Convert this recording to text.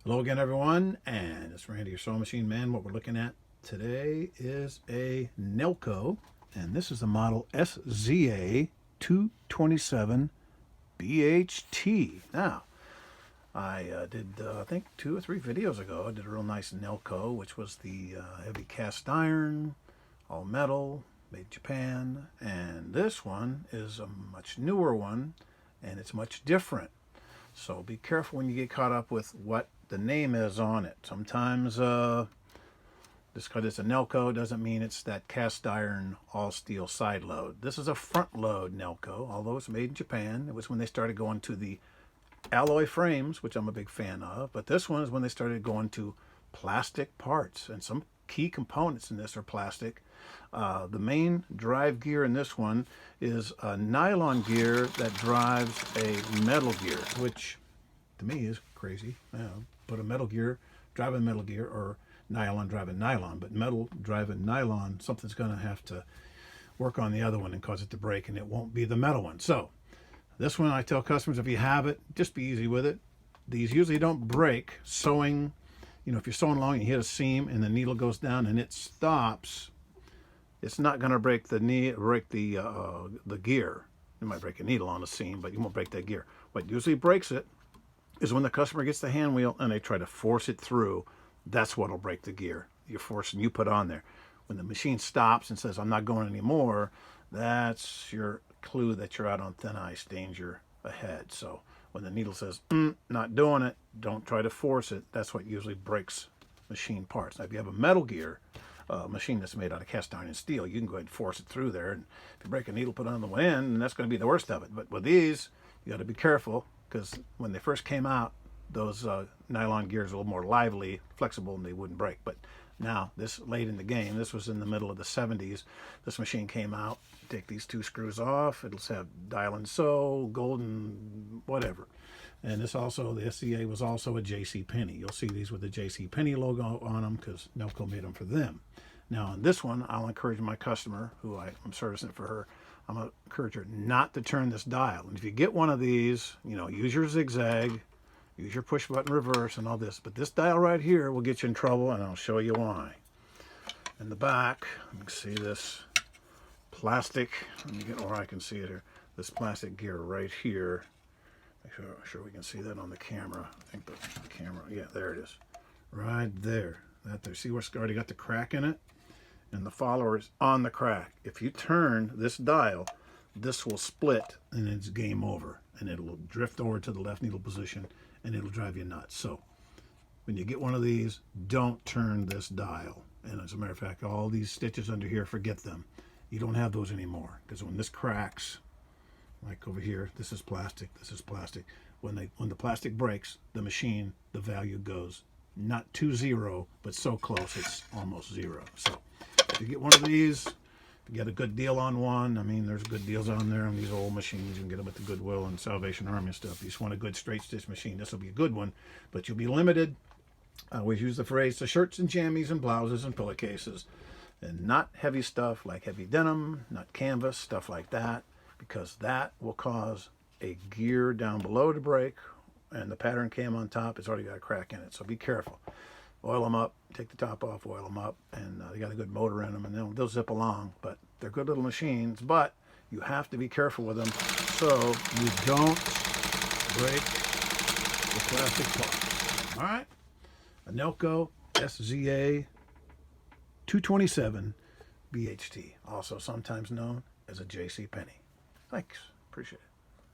Hello again, everyone, and it's Randy, your sewing machine man. What we're looking at today is a Nelco, and this is the model SZA-227 BHT. Now, I did, I think 2 or 3 videos ago, I did a real nice Nelco, which was the heavy cast iron, all metal, made in Japan, and this one is a much newer one, and it's much different. So be careful when you get caught up with what the name is on it. Sometimes just because it's a Nelco doesn't mean it's that cast iron all steel side load. This is a front load Nelco, although it's made in Japan. It was when they started going to the alloy frames, which I'm a big fan of, but this one is when they started going to plastic parts, and some key components in this are plastic. The main drive gear in this one is a nylon gear that drives a metal gear, which to me is crazy. Put a metal gear driving metal gear, or nylon driving nylon, but metal driving nylon, something's going to have to work on the other one and cause it to break, and it won't be the metal one. So this one, I tell customers, if you have it, just be easy with it. These usually don't break sewing. You know, if you're sewing along and you hit a seam and the needle goes down and it stops, it's not going to break the gear. You might break a needle on a seam, but you won't break that gear. What usually breaks it is when the customer gets the hand wheel and they try to force it through. That's what'll break the gear. You're forcing, you put on there. When the machine stops and says, I'm not going anymore, that's your clue that you're out on thin ice, danger ahead. So when the needle says, not doing it, don't try to force it. That's what usually breaks machine parts. Now, if you have a metal gear, machine that's made out of cast iron and steel, you can go ahead and force it through there. And if you break a needle, put it on the one end, and that's going to be the worst of it. But with these, you got to be careful, because when they first came out, those nylon gears were a little more lively, flexible, and they wouldn't break. But now, this late in the game, this was in the middle of the 70s, this machine came out. Take these 2 screws off, it'll have dial and sew, golden, whatever. And this also, the SCA was also a J C Penney. You'll see these with the J C Penney logo on them because Nelco made them for them. Now on this one, I'll encourage my customer, who I'm servicing for her, I'm going to encourage her not to turn this dial. And if you get one of these, you know, use your zigzag, use your push button reverse and all this. But this dial right here will get you in trouble, and I'll show you why. In the back, you can see this plastic, let me get where I can see it here, this plastic gear right here. Make sure we can see that on the camera. I think the camera, yeah, there it is. Right there. That there. See where it's already got the crack in it? And the follower is on the crack. If you turn this dial, this will split and it's game over. And it'll drift over to the left needle position and it'll drive you nuts. So when you get one of these, don't turn this dial. And as a matter of fact, all these stitches under here, forget them. You don't have those anymore, because when this cracks, like over here, this is plastic, this is plastic. When the plastic breaks, the machine, the value goes not to 0, but so close it's almost 0. So if you get one of these, if you get a good deal on one, I mean, there's good deals on there on these old machines. You can get them at the Goodwill and Salvation Army and stuff. You just want a good straight stitch machine, this will be a good one, but you'll be limited. I always use the phrase, to shirts and jammies and blouses and pillowcases. And not heavy stuff like heavy denim, not canvas, stuff like that, because that will cause a gear down below to break, and the pattern cam on top, it's already got a crack in it. So be careful. Oil them up, take the top off, oil them up, and they got a good motor in them, and they'll zip along. But they're good little machines, but you have to be careful with them so you don't break the plastic part. All right? A Nelco SZA-227 BHT, also sometimes known as a J C Penney. Thanks. Appreciate it.